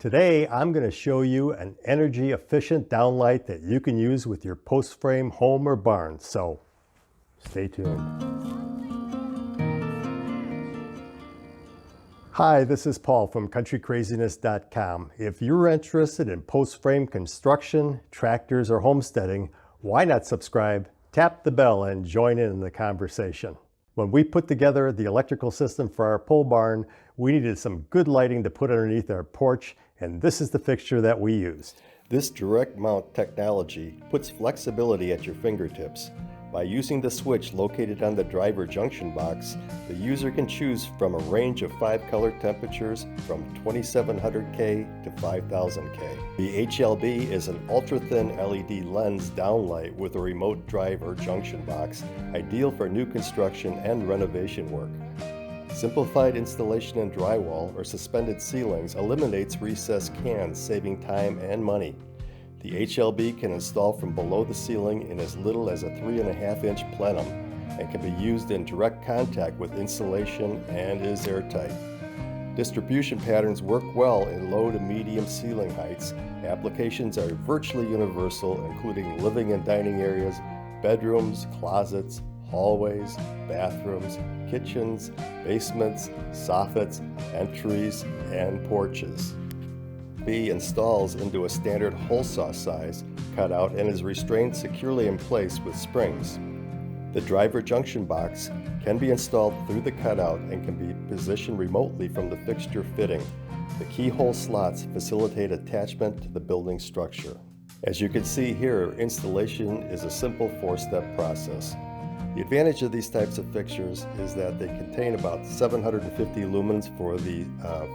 Today, I'm going to show you an energy efficient downlight that you can use with your post frame home or barn, so stay tuned. Hi, this is Paul from countrycraziness.com. If you're interested in post frame construction, tractors, or homesteading, why not subscribe, tap the bell, and join in the conversation. When we put together the electrical system for our pole barn, we needed some good lighting to put underneath our porch, and this is the fixture that we used. This direct mount technology puts flexibility at your fingertips. By using the switch located on the driver junction box, the user can choose from a range of 5 color temperatures from 2700K to 5000K. The HLB is an ultra-thin LED lens downlight with a remote driver junction box, ideal for new construction and renovation work. Simplified installation in drywall or suspended ceilings eliminates recessed cans, saving time and money. The HLB can install from below the ceiling in as little as a 3.5-inch plenum and can be used in direct contact with insulation and is airtight. Distribution patterns work well in low to medium ceiling heights. Applications are virtually universal, including living and dining areas, bedrooms, closets, hallways, bathrooms, kitchens, basements, soffits, entries, and porches. B installs into a standard hole saw size cutout and is restrained securely in place with springs. The driver junction box can be installed through the cutout and can be positioned remotely from the fixture fitting. The keyhole slots facilitate attachment to the building structure. As you can see here, installation is a simple 4-step process. The advantage of these types of fixtures is that they contain about 750 lumens for the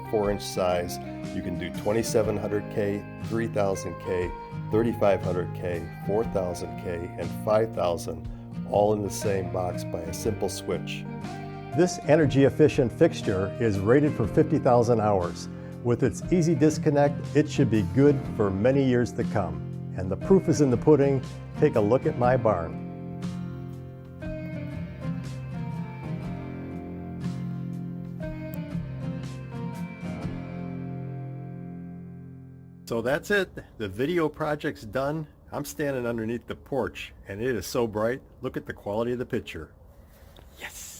4-inch size. You can do 2700K, 3000K, 3500K, 4000K, and 5000, all in the same box by a simple switch. This energy efficient fixture is rated for 50,000 hours. With its easy disconnect, it should be good for many years to come. And the proof is in the pudding. Take a look at my barn. So that's it. The video project's done. I'm standing underneath the porch and it is so bright. Look at the quality of the picture. Yes!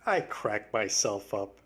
I crack myself up.